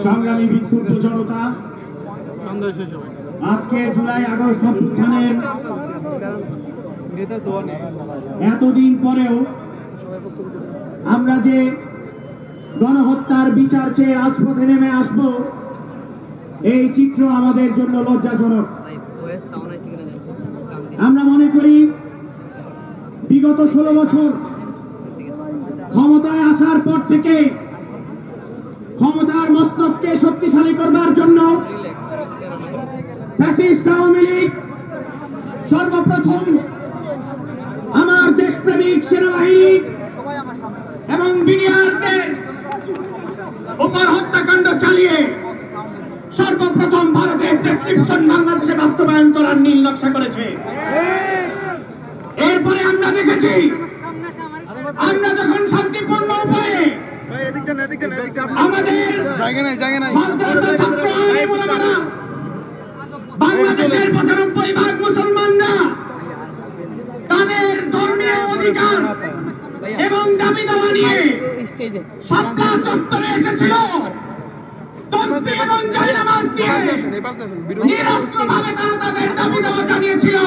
সংগ্রামী বিক্ষুব্ধ জনতা, আজকে জুলাই আগস্ট অভ্যুত্থানের এতদিন পরেও আমরা যে গণহত্যার বিচার চেয়ে রাজপথে নেমে আসব, এই চিত্র আমাদের জন্য লজ্জাজনক। আমরা মনে করি বিগত 16 বছর ক্ষমতায় আসার পর থেকে ক্ষমতার মস্তককে শক্তিশালী করবার জন্য ফ্যাসিস্ট আওয়ামী লীগ সর্বপ্রথম আমার দেশপ্রেমিক সেনাবাহিনী এবং বিনিয়ারদের উপর হত্যাকাণ্ড চালিয়ে সর্বপ্রথম ভারতের প্রেসক্রিপশন বাংলাদেশে বাস্তবায়ন করার নীল নকশা করেছে। এরপরে আমরা দেখেছি, আমরা যখন শান্তিপূর্ণ উপায়ে আমাদের মাদ্রাসা ছাত্র আলেম-ওলামারা, বাংলাদেশের 95% মুসলমানরা তাদের ধর্মীয় অধিকার এবং দাবি দাওয়া নিয়ে শাপলা চত্বরে এসেছিল, তসবিহ এবং জায়নামাজ দিয়ে নিরস্ত্রভাবে তারা তাদের দাবি দাওয়া জানিয়েছিল।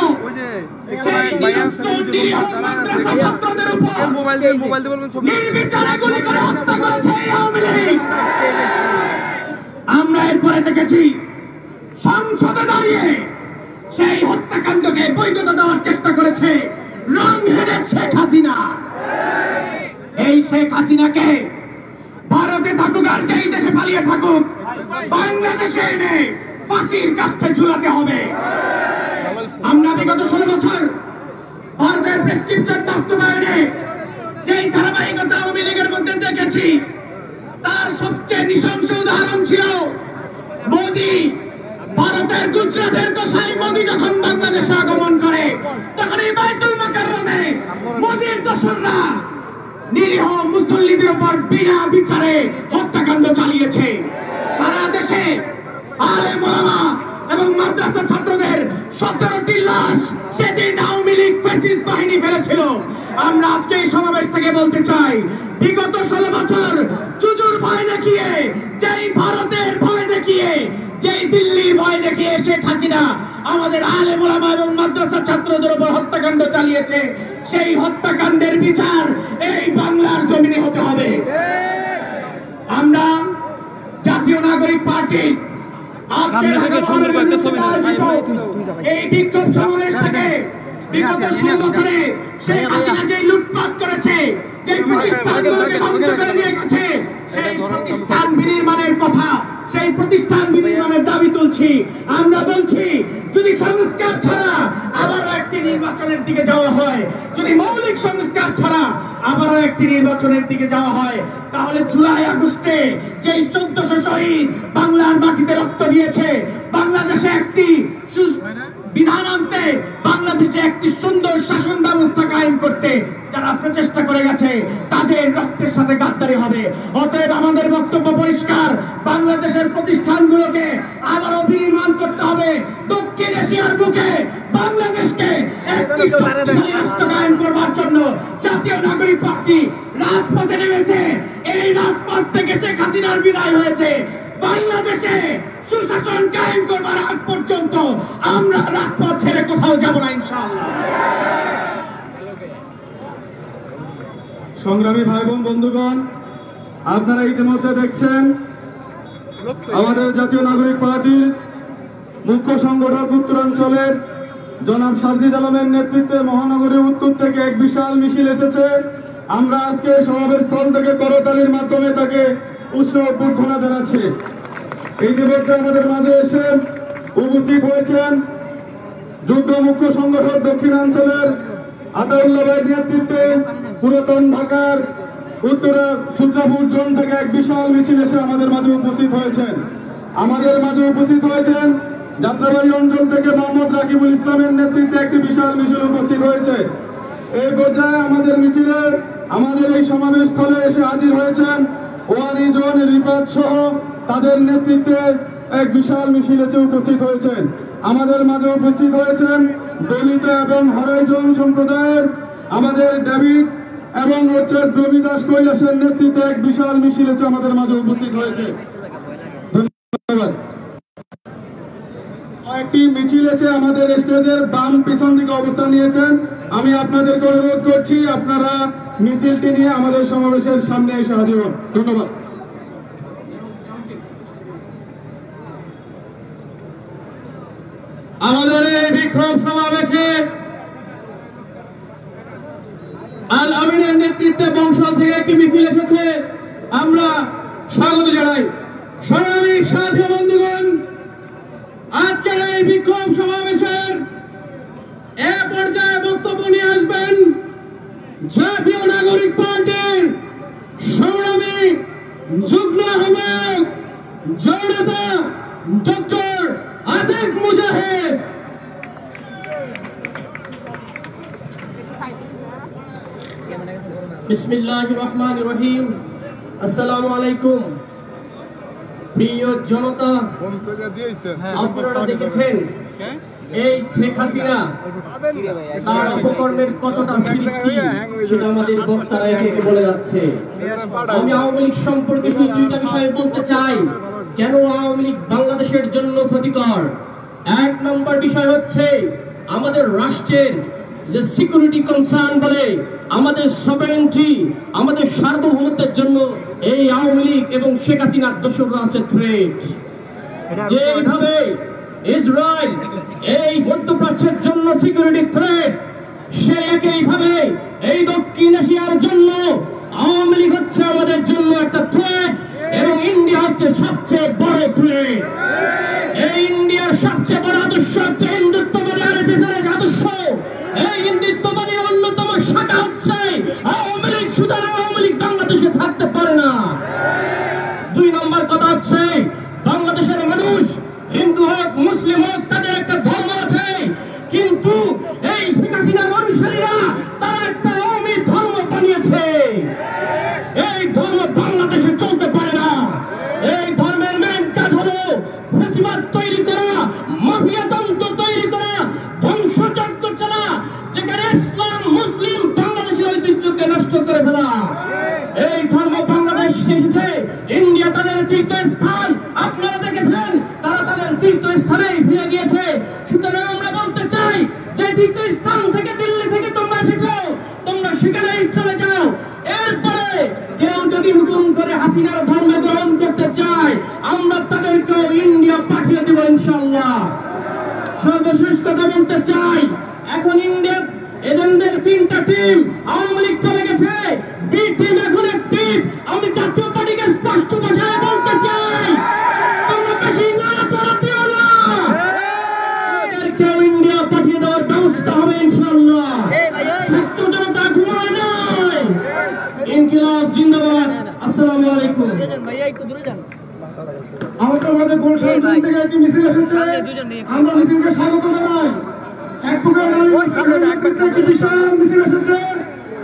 সেই নিরস্ত্র নিরীহ মাদ্রাসা ছাত্রদের উপর নির্বিচারে গুলি করে হত্যা করেছে এই আওয়ামী লীগ। আমরা এরপরে দেখেছি সংসদে দাঁড়িয়ে সেই হত্যাকাণ্ডকে বৈধতা দেওয়ার চেষ্টা করেছে রং-হেডেড শেখ হাসিনা। এই শেখ হাসিনাকে ভারতে থাকুক আর যেই দেশে পালিয়ে থাকুক, বাংলাদেশে এনে ফাঁসির কাষ্ঠে ঝুলাতে হবে। আমরা বিগত 16 বছর ভারতের প্রেসক্রিপশন বাস্তবায়নে যেই ধারাবাহিকতা আওয়ামী লীগের মধ্যে দেখেছি, তার সবচেয়ে নৃশংস উদাহরণ ছিল মোদি। ভারতের গুজরাটের গোসাই মোদি যখন বাংলাদেশে আগমন করে, তখন এই বাইতুল মুকাররমে মোদির দোসররা নিরীহ মুসল্লিদের উপর বিনা বিচারে হত্যাকাণ্ড চালিয়েছে। সারা দেশে আলেম ওলামা এবং মাদ্রাসা ছাত্রদের 17টি লাশ সেদিন আওয়ামী লীগ ফ্যাসিস্ট বাহিনী ফেলেছিল। আমরা আজকে এই সমাবেশ থেকে বলতে চাই, বিগত 16 বছর চুজুর ভয় দেখিয়ে, যেই ভারতের ভয় দেখিয়ে, যেই দিল্লির ভয় দেখিয়ে শেখ হাসিনা আমাদের আলেম ওলামা এবং মাদ্রাসা ছাত্রদের উপর হত্যাকাণ্ড চালিয়েছে, সেই হত্যাকাণ্ডের বিচার এই বাংলার জমিনে হতে হবে। আমরা জাতীয় নাগরিক পার্টি এই বিক্ষোভ সমাবেশ থেকে বিগত 16 বছরে শেখ হাসিনা যে লুটপাট করেছে, যে প্রতিষ্ঠানগুলোকে ধ্বংস করে দিয়ে গেছে, সেই প্রতিষ্ঠান বিনির্মাণের কথা, সেই প্রতিষ্ঠান বিনির্মাণের দাবি তুলছি। আমরা বলছি, যদি সংস্কার ছাড়া আবারও একটি নির্বাচনের দিকে যাওয়া হয়, যদি মৌলিক সংস্কার ছাড়া আবারও একটি নির্বাচনের দিকে যাওয়া হয়, তাহলে জুলাই আগস্টে যে 1400 শহীদ বাংলার মাটিতে রক্ত দিয়েছে, বাংলাদেশে একটি বিধান আনতে, বাংলাদেশে একটি সুন্দর শাসন ব্যবস্থা কায়েম করতে যারা প্রচেষ্টা করে গেছে, তাদের রক্তের সাথে গাদ্দারি হবে। অতএব আমাদের বক্তব্য পরিষ্কার, বাংলাদেশের প্রতিষ্ঠানগুলোকে আবারও বিনির্মাণ করতে হবে। দক্ষিণ এশিয়ার বুকে বাংলাদেশকে একটি শক্তিশালী রাষ্ট্র কায়েম করবার জন্য জাতীয় নাগরিক পার্টি রাজপথে নেমেছে। এই রাজপথ থেকে শেখ হাসিনার বিদায় হয়েছে। বাংলাদেশে সুশাসন কায়েম করবার আগ পর্যন্ত আমরা রাজপথ ছেড়ে কোথাও যাব না ইনশাআল্লাহ। সংগ্রামী ভাই বোন বন্ধুগণ, আপনারা ইতিমধ্যে দেখছেন আমাদের জাতীয় নাগরিক পার্টির মুখ্য সংগঠক উত্তরাঞ্চলের জনাব সারজিজ আলমের নেতৃত্বে মহানগরী উত্তর থেকে এক বিশাল মিছিল এসেছে। আমরা আজকে সমাবেশ স্থল থেকে করতালির মাধ্যমে তাকে উষ্ণ অভ্যর্থনা জানাচ্ছি। ইতিমধ্যে আমাদের মাঝে এসে উপস্থিত হয়েছেন যুগ্ম মুখ্য সংগঠক দক্ষিণাঞ্চলের আতাউল্লাহ ভাইয়ের নেতৃত্বে পুরাতন ঢাকার উত্তরা সূত্রাপুর জোন থেকে এক বিশাল মিছিল এসে আমাদের মাঝে উপস্থিত হয়েছেন। যাত্রাবাড়ি অঞ্চল থেকে মোহাম্মদ রাকিবুল ইসলামের নেতৃত্বে একটি বিশাল মিছিল উপস্থিত হয়েছে। এই পর্যায়ে আমাদের মিছিলে আমাদের এই সমাবেশ স্থলে এসে হাজির হয়েছেন ওয়ারি জোন রিপাত সহ তাদের নেতৃত্বে এক বিশাল মিছিল এসে উপস্থিত হয়েছেন। আমাদের মাঝে উপস্থিত হয়েছেন দলিত এবং হরাইজন সম্প্রদায়ের আমাদের ডেভিড এবং হচ্ছে দ্রবিদাস কৈলাসের নেতৃত্বে এক বিশাল মিছিল হচ্ছে আমাদের মাঝে উপস্থিত হয়েছে। ধন্যবাদ। কয়েকটি মিছিল এসে আমাদের স্টেজের বাম পিছন দিকে অবস্থান নিয়েছেন। আমি আপনাদেরকে অনুরোধ করছি আপনারা মিছিলটি নিয়ে আমাদের সমাবেশের সামনে এসে হাজির হন। ধন্যবাদ। আমাদের এই বিক্ষোভ সমাবেশে আল আমিনের নেতৃত্বে বংশাল থেকে একটি মিছিল এসেছে, আমরা স্বাগত জানাই। সংগ্রামী সাথী বন্ধুগণ, আজকের এই বিক্ষোভ সমাবেশের এ পর্যায়ে বক্তব্য নিয়ে আসবেন জাতীয় নাগরিক পার্টির সংগ্রামী যুগ্ম আহ্বায়ক জননেতা ডক্টর আতিক মুজাহিদ। বিসমিল্লাহির রহমানির রহিম। আসসালামু আলাইকুম। প্রিয় জনতা, আপনারা দেখেছেন এই শেখ হাসিনা তার অপকর্মের কতটা ফিরিস্তি, সেটা আমাদের বক্তারা এসে বলে যাচ্ছে। আমি আওয়ামী লীগ সম্পর্কে শুধু দুইটা বিষয় বলতে চাই, কেন আওয়ামী লীগ বাংলাদেশের জন্য ক্ষতিকর। এক নম্বর বিষয় হচ্ছে আমাদের রাষ্ট্রের যে সিকিউরিটি কনসার্ন বলে, আমাদের সভরেনটি, আমাদের সার্বভৌমত্বের জন্য এই আওয়ামী লীগ এবং শেখ হাসিনার দোসররা হচ্ছে থ্রেট। যেভাবে ইসরায়েল এই মধ্যপ্রাচ্যের জন্য সিকিউরিটি থ্রেট, সে একইভাবে এই দক্ষিণ এশিয়ার জন্য আওয়ামী লীগ হচ্ছে আমাদের জন্য একটা থ্রেট, এবং ইন্ডিয়া হচ্ছে সবচেয়ে বড় থ্রেট। এই ইন্ডিয়ার সবচেয়ে বড় আদর্শ হচ্ছে হিন্দুত্ববাদী আরএসএস এর আদর্শ। এই হিন্দুত্ববাদী অন্যতম শাখা হচ্ছে আওয়ামী লীগ, সুতরাং আওয়ামী লীগ বাংলাদেশে থাকতে পারে না। দুই নম্বর কথা হচ্ছে বাংলাদেশের মানুষ হিন্দু হোক মুসলিম হোক তাদের একটা ধর্ম আছে, কিন্তু এই শেখ হাসিনার অনুসারীরা তারা একটা আওয়ামী ধর্ম বানিয়েছে। এই ধর্ম বাংলাদেশে চলতে পারে না। এই ধর্মের মেন কাজ হলো ফ্যাসিবাদ তৈরি করা, মাফিয়াতন্ত্র তৈরি করা, ধ্বংসযজ্ঞ চালা, যেখানে ইসলাম মুসলিম বাংলাদেশের ঐতিহ্যকে নষ্ট করে ফেলা। এই ধর্ম বাংলাদেশ এসেছে, ইন্ডিয়া তাদের তীর্থস্থান, আপনারা দেখেছেন তারা তাদের তীর্থস্থানেই ফিরে গিয়েছে। সুতরাং আমরা বলতে চাই যে তীর্থস্থান থেকে দিল্লি থেকে তোমরা এসেছো, তোমরা সেখানেই চলে যাও। এরপরে কেউ যদি নতুন করে হাসিনার ধর্ম গ্রহণ করতে চায়, আমরা তাদেরকেও ইন্ডিয়া পাঠিয়ে দেব ইনশাআল্লাহ। সর্বশেষ কথা বলতে চাই, এখন ইন্ডিয়া এজেন্টদের তিনটা টিম, আওয়ামী লীগ চলে গেছে, বি টিম এখন অ্যাক্টিভ। আমি জাতীয় পার্টিকে স্পষ্ট ভাষায় বলতে চাই, তোমরা বেশি নড়াচড়া দিও না, এদেরকেও ইন্ডিয়া পাঠিয়ে দেওয়ার ব্যবস্থা হবে ইনশাআল্লাহ। ছাত্র জনতা ঘুমায় নাই, ইনকিলাব জিন্দাবাদ। আসসালামু আলাইকুম। আমাদের মাঝে গুলশান থেকে একটি মিছিল এসেছে, আমরা মিছিলকে স্বাগত জানাই। অ্যাডভোকেট আলী সাহেবের নেতৃত্বে একটি বিশাল মিছিল এসেছে,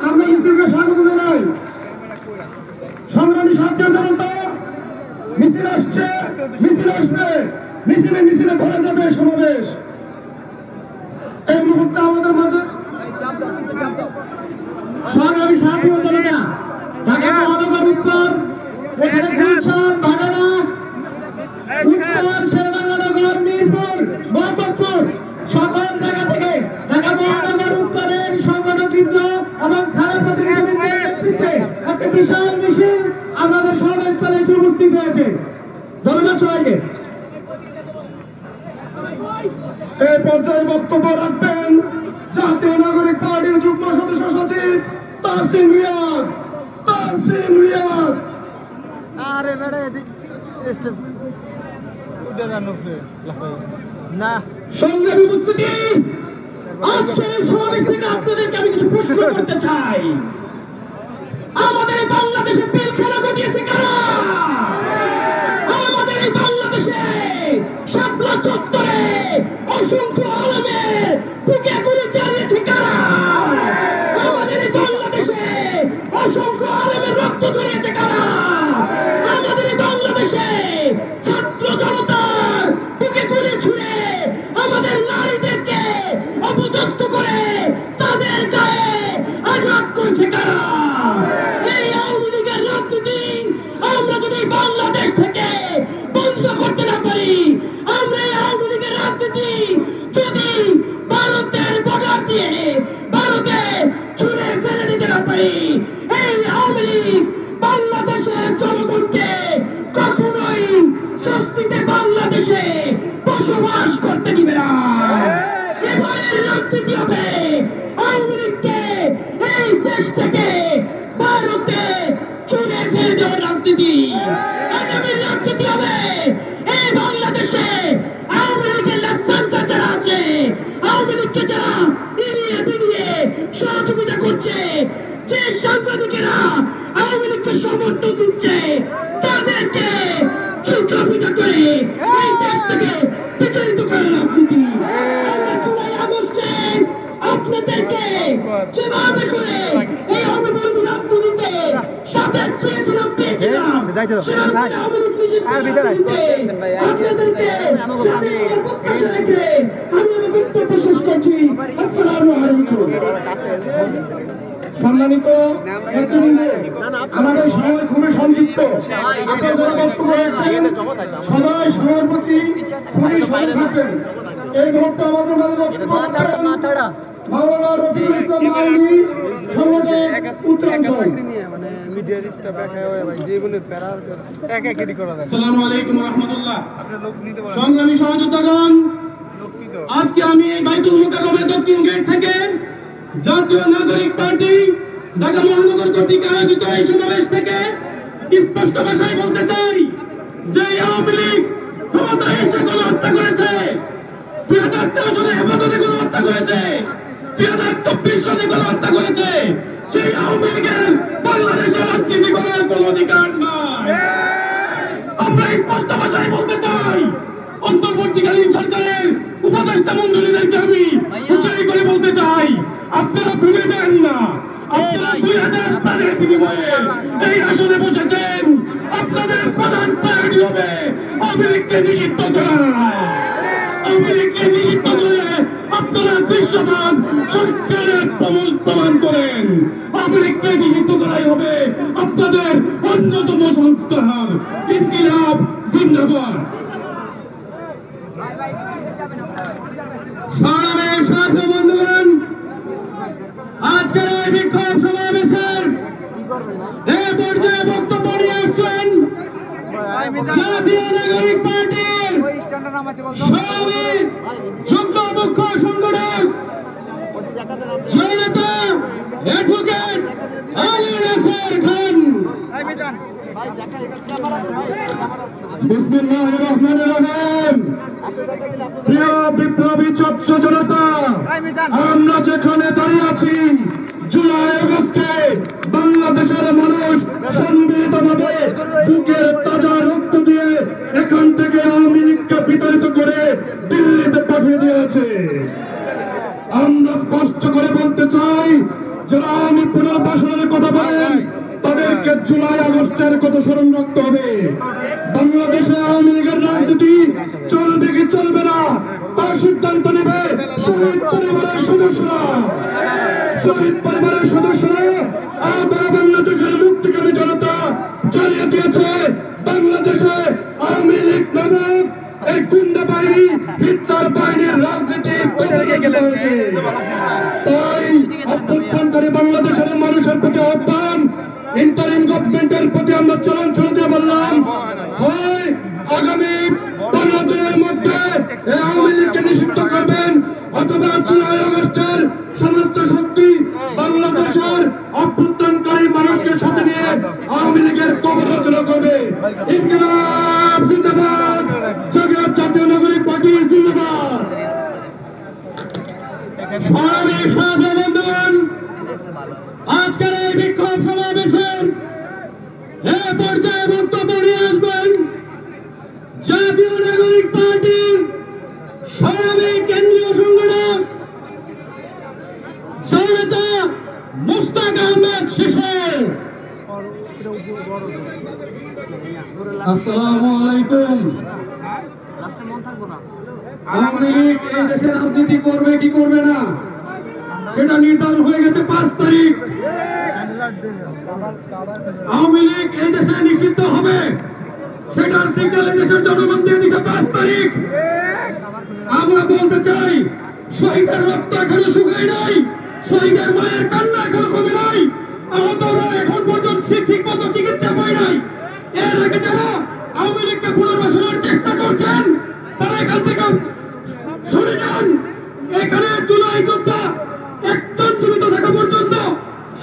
আমরা মিছিলকে স্বাগত জানাই। সংগ্রামী সাথী জনতা, মিছিল আসছে, মিছিল আসবে, মিছিলে মিছিলে ভরে যাবে সমাবেশ। এই মুহূর্তে আমাদের মাঝে সংগ্রামী সাথী জনতা, ঢাকা মহানগর উত্তর, এখানে গুলশান, ভাগাড়া, উত্তর শেরবাংলানগর, মিরপুর, মোহাম্মদপুর, সকল জায়গা থেকে ঢাকা মহানগর উত্তরের সংগঠনবৃন্দ এবং থানা প্রতিনিধিবৃন্দের নেতৃত্বে একটা বিশাল মিছিল আমাদের সমাবেশস্থলে এসে উপস্থিত হয়েছে। ধন্যবাদ সবাইকে। এই পর্যায়ে বক্তব্য রাখবেন জাতীয় নাগরিক পার্টির যুগ্ম সদস্য সচিব তাহসিন রিয়াজ। তাহসিন রিয়াজ। আরে বেড়ে স্টেজ না সংগ্রামী উপস্থিতি, আজকের এই সমাবেশ থেকে আপনাদেরকে আমি কিছু প্রশ্ন করতে চাই। আমাদের বাংলাদেশে পিলখানা ঘটিয়েছে কারা? আমাদের এই বাংলাদেশে শাপলা চত্বরে অসংখ্য আলেমের বুকে গুলি চালিয়েছে কারা? আমাদের এই বাংলাদেশে অসংখ্য আলেমের রক্ত ঝরিয়েছে কারা? আমাদের এই বাংলাদেশে ছাত্র জনতার বুকে গুলি ছুঁড়ে আমাদের নারীদেরকে অপদস্থ করে তাদের গায়ে আঘাত করেছে কারা? আগামী রাজনীতি হবে এই বাংলাদেশে আওয়ামী লীগের লেসপন্সার যারা আছে, আওয়ামী লীগকে যারা এড়িয়ে বেরিয়ে সহযোগিতা করছে, যে সাংবাদিকেরা আওয়ামী লীগকে সমর্থন দিচ্ছে, তাদেরকে চুলকাপিটা করে এই দেশ থেকে বিতাড়িত করার রাজনীতি। আমরা জুলাই আগস্টে আপনাদেরকে যেভাবে করে এই আওয়ামী বিরোধী রাজনীতিতে সাথে চেয়েছিলাম, পেয়েছিলাম, সেভাবে আওয়ামী লীগ নিষিদ্ধ রাজনীতিতে আপনাদেরকে সাথে করার প্রত্যাশা রেখে আমি আমার বক্তব্য শেষ করছি। আসসালামু আলাইকুম। সম্মানিত নেতৃবৃন্দ, আমাদের সময় খুবই সংক্ষিপ্ত। আপনারা যারা বক্তব্য রাখবেন সবাই সময়ের প্রতি খুবই সজাগ থাকবেন। এই মুহূর্তে আমাদের মাঝে বক্তব্য রাখবেন মাওলানা রফিকুল ইসলাম আইনি, সংগঠক উত্তরাঞ্চল। আসসালামু আলাইকুম ওয়া রাহমাতুল্লাহ। সংগ্রামী সহযোদ্ধাগণ, আজকে আমি এই বাইতুল মোকাররমের দক্ষিণ গেট থেকে জাতীয় নাগরিক পার্টি ঢাকা মহানগর কর্তৃক আয়োজিত এই সমাবেশ থেকে স্পষ্ট ভাষায় বলতে চাই যে আওয়ামী লীগ ক্ষমতায় এসে গণহত্যা করেছে, 2013 সালে হেফাজতে গণহত্যা করেছে, 2024 সালে গণহত্যা করেছে। সেই আওয়ামী লীগের বাংলাদেশের রাজনীতি করার কোনো অধিকার নাই। আমরা স্পষ্ট ভাষায় বলতে চাই, অন্তর্বর্তীকালীন সরকারের উপদেষ্টা মন্ডলীদেরকে আমি হুঁশিয়ারি করে বলতে চাই, আপনারা ভুলে যান না, আপনারা 2000 প্রাণের বিনিময়ে এই আসনে বসেছেন। আপনাদের প্রধান প্রায়োরিটি হবে আওয়ামী লীগকে নিষিদ্ধ করা। আওয়ামী লীগকে নিষিদ্ধ করে আপনারা দৃশ্যমান সংস্কারের প্রমাণ করেন। আওয়ামী লীগকে নিষিদ্ধ করাই হবে আপনাদের অন্যতম সংস্কার। ইনকিলাব জিন্দাবাদ। সংগ্রামের সাথী বন্ধুগণ, আজকের এই বিক্ষোভ সমাবেশের এই পর্যায়ে বক্তব্য নিয়ে আসছেন জাতীয় নাগরিক পার্টির সংগ্রামী যুগ্ম মুখ্য সংগঠক জনতা অ্যাডভোকেট আলী নাসের খান। বিসমিল্লাহির রহমানির রহিম। প্রিয় বিপ্লবী ছাত্র জনতা, আমরা যেখানে দাঁড়িয়ে আছি, জুলাই আগস্টে বাংলাদেশের মানুষ সম্মিলিতভাবে বুকের তাজা রক্ত দিয়ে এখান থেকে আওয়ামী লীগকে বিতাড়িত করে দিল্লিতে পাঠিয়ে দিয়েছে। আমরা স্পষ্ট করে বলতে চাই, যারা আওয়ামী পুনর্বাসনের কথা বলেন তাদেরকে জুলাই আগস্টের কথা স্মরণ রাখতে হবে। বাংলাদেশে আওয়ামী লীগের রাজনীতি চলবে কি চলবে না তার সিদ্ধান্ত নেবে শহীদ পরিবারের সদস্যরা। শহীদ পরিবারের সদস্যরা তারা বাংলাদেশের মুক্তিকামী জনতা চালিয়ে দিয়েছে বাংলাদেশে আওয়ামী লীগ নামক এই গুন্ডা বাহিনী, হিটলার বাহিনীর রাজনীতির হয়েছে। তাই অভ্যুত্থানকারী বাংলাদেশের মানুষের প্রতি আহ্বান, ইন্টারিম গভর্নমেন্টের প্রতি আমরা চলন দিয়ে বললাম, হয় আগামী 15 দিনের মধ্যে আওয়ামী লীগকে নিষিদ্ধ করবেন, অথবা জুলাই আগস্টের সমস্ত শক্তি বাংলাদেশের অভ্যুত্থানকারী মানুষকে সাথে নিয়ে আওয়ামী লীগের কবর রচনা করবে। ইনকিলাব জিন্দাবাদ, জাতীয় নাগরিক পার্টি জিন্দাবাদ। সংগ্রামী সাথী বন্ধুগণ, আজকের এই বিক্ষোভ সমাবেশের এই পর্যায়ে বক্তব্য নিয়ে আসবেন জাতীয় নাগরিক পার্টির সংগ্রামী কেন্দ্রীয় সংগঠক জনতা মুস্তাক আহমেদ শিশির। আসসালামু আলাইকুম। আওয়ামী লীগ এই দেশে রাজনীতি করবে কি করবে না সেটা নির্ধারণ হয়ে গেছে 5 তারিখ। আওয়ামী লীগ এই দেশে নিষিদ্ধ হবে সেটার সিগন্যাল এই দেশের জনগণ দিয়ে দিচ্ছে 5 তারিখ। আমরা বলতে চাই, শহীদের রক্ত এখনো শুকায় নাই, শহীদের মায়ের কান্না এখনো কমে নাই, আহতরা এখন পর্যন্ত ঠিক মতো চিকিৎসা পায় নাই। এর আগে যারা আওয়ামী লীগকে পুনর্বাসনের চেষ্টা করছেন তারা এখান থেকে সরে যান। এখানে জুলাই যোদ্ধা একজন জীবিত থাকা পর্যন্ত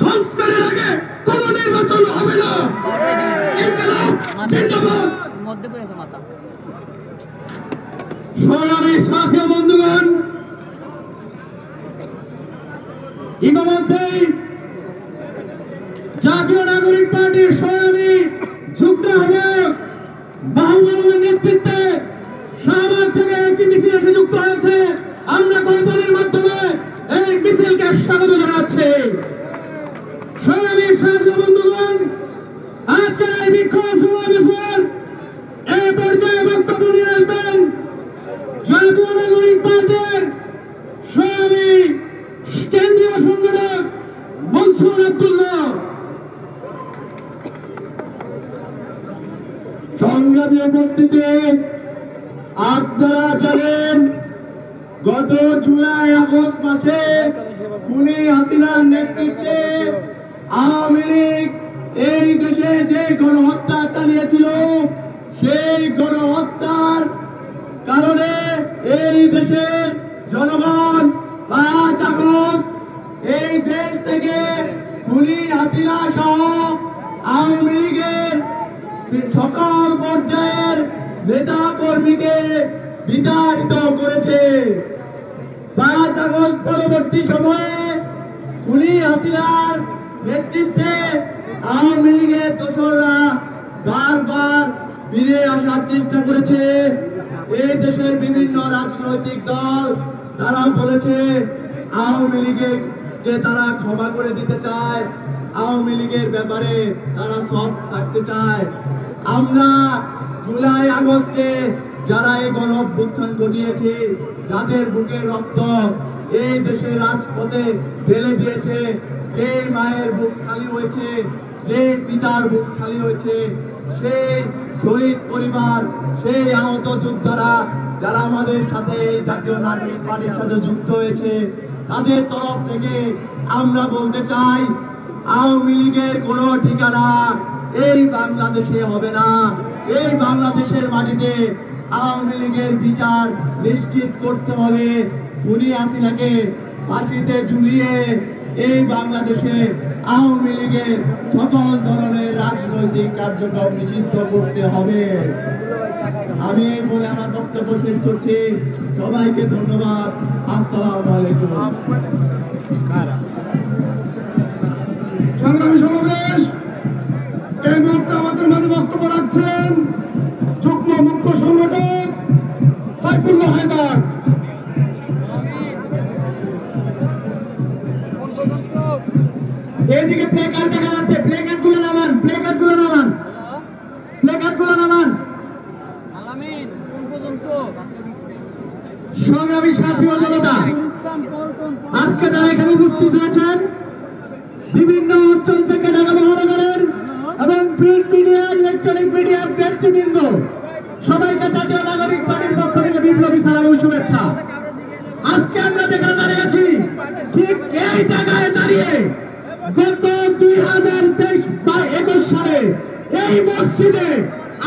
সংস্কারের আগে কোন নির্বাচন হবে না। ইনকিলাব মধ্যে পড়েছে মাথা সংগ্রামী সাথী ও বন্ধুগণ, ইতিমধ্যেই জাতীয় নাগরিক পার্টির সংগ্রামী যুগ্ম আহ্বায়ক মাহবুব আলমের নেতৃত্বে শাহবাগ থেকে একটি মিছিল এসে যুক্ত হয়েছে। আমরা করতালির মাধ্যমে এই মিছিলকে স্বাগত জানাচ্ছি। সংগ্রামী সাথী ও বন্ধুগণ, আজকের এই বিক্ষোভ সমাবেশের এই পর্যায়ে বক্তব্য নিয়ে আসবেন জাতীয় নাগরিক পার্টির সংগ্রামী কেন্দ্রীয় সংগঠক মনসুর আব্দুল্লাহ। সংগ্রামী উপস্থিতি, আপনারা জানেন গত জুলাই আগস্ট মাসে খুনি হাসিনার নেতৃত্বে আওয়ামী লীগ এই দেশে যে গণহত্যা চালিয়েছিল, সেই গণহত্যার কারণে এই দেশের জনগণ 5 আগস্ট এই দেশ থেকে খুনি হাসিনা সহ আওয়ামী লীগের সকল পর্যায়ের নেতা কর্মীকে বিতাড়িত করেছে। 5 আগস্ট পরবর্তী সময়ে খুনি হাসিনার নেতৃত্বে আওয়ামী লীগের দোসররা বারবার ফিরে আসার চেষ্টা করেছে। এই দেশের বিভিন্ন রাজনৈতিক দল তারা বলেছে আওয়ামী লীগের যে তারা ক্ষমা করে দিতে চায়, আওয়ামী লীগের ব্যাপারে তারা সফট থাকতে চায়। আমরা জুলাই আগস্টে যারা এই গণঅভ্যুত্থান ঘটিয়েছে, যাদের বুকের রক্ত এই দেশের রাজপথে ঢেলে দিয়েছে, সেই মায়ের বুক খালি হয়েছে, সেই পিতার বুক খালি হয়েছে, সেই শহীদ পরিবার, সেই আহত যোদ্ধারা যারা আমাদের সাথে জাতীয় নাগরিক পার্টির সাথে যুক্ত হয়েছে, তাদের তরফ থেকে আমরা বলতে চাই আওয়ামী লীগের কোনো ঠিকানা এই বাংলাদেশে হবে না। এই বাংলাদেশের মাটিতে আওয়ামী লীগের বিচার নিশ্চিত করতে হবে। খুনি হাসিনাকে ফাঁসিতে ঝুলিয়ে এই বাংলাদেশে আওয়ামী লীগের সকল ধরনের রাজনৈতিক কার্যক্রম নিষিদ্ধ করতে হবে। আমি এই বলে আমার বক্তব্য শেষ করছি। সবাইকে ধন্যবাদ। আসসালামু আলাইকুম। সংগ্রামী সমাবেশ, এই মুহূর্তে আমাদের মাঝে বক্তব্য রাখছেন যুগ্ম মুখ্য সংগঠক সাইফুল্লাহ হায়দার। এইদিকে প্লে কার্ড দেখা যাচ্ছে, প্লে কার্ড গুলো নামান, প্লে কার্ড গুলো নামান, প্লে কার্ড গুলো নামান। সংগ্রামী সাথী ও জনতা, আজকে যারা এখানে উপস্থিত হয়েছেন বিভিন্ন অঞ্চল থেকে ঢাকা মহানগরের এবং প্রিন্ট মিডিয়া, ইলেকট্রনিক মিডিয়ার ব্যক্তিবৃন্দ, সবাইকে জাতীয় নাগরিক পার্টির পক্ষ থেকে বিপ্লবী সালাম ও শুভেচ্ছা। আজকে আমরা যেখানে দাঁড়িয়ে আছি, ঠিক এই জায়গায় দাঁড়িয়ে গত 2021 সালে এই মসজিদে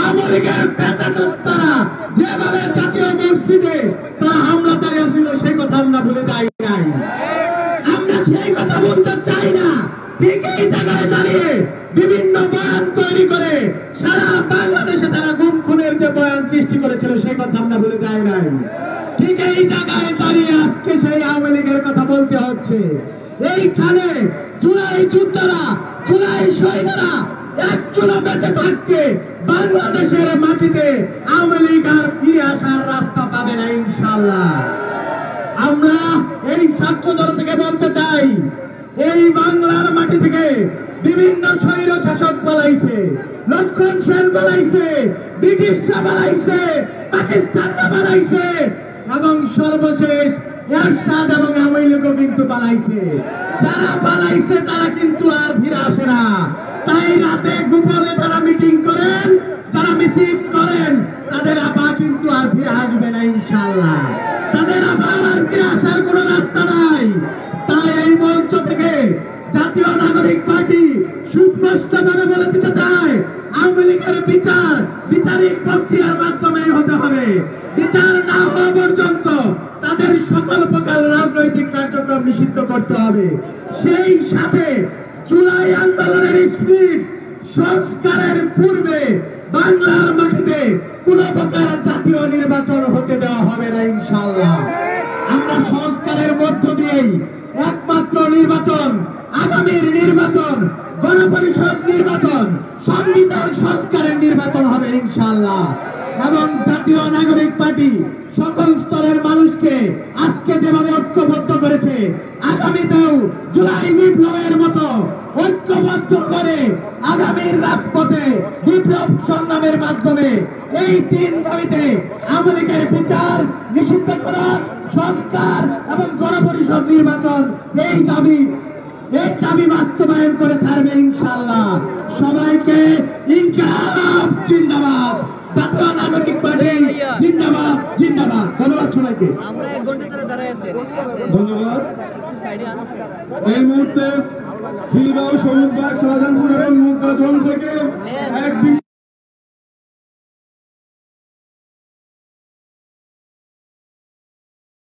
আওয়ামী লীগের পেটাচোত্তারা যেভাবে জাতীয় মসজিদে তারা হামলা চালিয়েছিল, সেই কথা আমরা ভুলে যাই নাই, আমরা সেই কথা বলতে চাই না। ঠিক এই জায়গায় দাঁড়িয়ে বিভিন্ন বয়ান তৈরি করে সারা বাংলাদেশে তারা গুম খুনের যে বয়ান সৃষ্টি করেছিল, সেই কথা আমরা ভুলে যাই নাই। ঠিক এই জায়গায় দাঁড়িয়ে আজকে সেই আওয়ামী লীগের কথা বলতে হচ্ছে। এইখানে জুলাই যোদ্ধারা, জুলাই শহীদরা একজনও বেঁচে থাকতে বাংলাদেশের মাটিতে আওয়ামী লীগ আর ফিরে আসার রাস্তা পাবে না ইনশাআল্লাহ। আমরা এই ছাত্র জনতাকে বলতে চাই, এই বাংলার মাটি থেকে বিভিন্ন স্বৈর শাসক পালাইছে, লক্ষণ সেন পালাইছে, ব্রিটিশরা পালাইছে, পাকিস্তানরা পালাইছে এবং সর্বশেষ এরশাদ এবং আওয়ামী লীগও কিন্তু পালাইছে। যারা পালাইছে তারা কিন্তু আর ফিরে আসে না। তাই রাতে গোপনে তারা মিটিং করেন, তারা মিছিল করেন, তাদের আপা কিন্তু আর ফিরে আসবে না ইনশাআল্লাহ। তাদের আপা আর ফিরে আসার কোন রাস্তা নাই। তাই এই মঞ্চ থেকে জাতীয় নাগরিক পার্টি সুস্পষ্টভাবে বলে দিতে চায়, আওয়ামী লীগের বিচার বিচারিক প্রক্রিয়ার মাধ্যমে হতে হবে। বিচার না হওয়া পর্যন্ত তাদের সকল প্রকার রাজনৈতিক কার্যক্রম নিষিদ্ধ করতে হবে। সেই সাথে জুলাই আন্দোলনের স্পিরিট সংস্কারের পূর্বে বাংলার মাটিতে কোন প্রকার জাতীয় নির্বাচন হতে দেওয়া হবে না ইনশাআল্লাহ। আমরা সংস্কারের মধ্য দিয়েই একমাত্র নির্বাচন, আগামীর নির্বাচন, গণপরিষদ নির্বাচন, সংবিধান সংস্কারের নির্বাচন হবে ইনশাআল্লাহ। এবং জাতীয় নাগরিক পার্টি সকল স্তরের মানুষকে আজকে যেভাবে ঐক্যবদ্ধ করেছে, আগামীতেও জুলাই বিপ্লবের মতো ঐক্যবদ্ধ করে আগামীর রাজপথে বিপ্লব সংগ্রামের মাধ্যমে এই 3 দাবিতে আওয়ামী লীগের বিচার, নিষিদ্ধকরণ, সংস্কার এবং গণপরিষদ নির্বাচন, এই দাবি বাস্তবায়ন করে ছাড়বে ইনশাআল্লাহ। সবাইকে ইনকিলাব জিন্দাবাদ, জাতীয় নাগরিক পার্টি জিন্দাবাদ জিন্দাবাদ। ধন্যবাদ সবাইকে। আমরা 1 ঘন্টা ধরে দাঁড়ায় আছি। ধন্যবাদ। এই মুহূর্তে খিলগাঁও, সবুজবাগ, শাহজাহানপুর এবং মুগদা জোন থেকে এক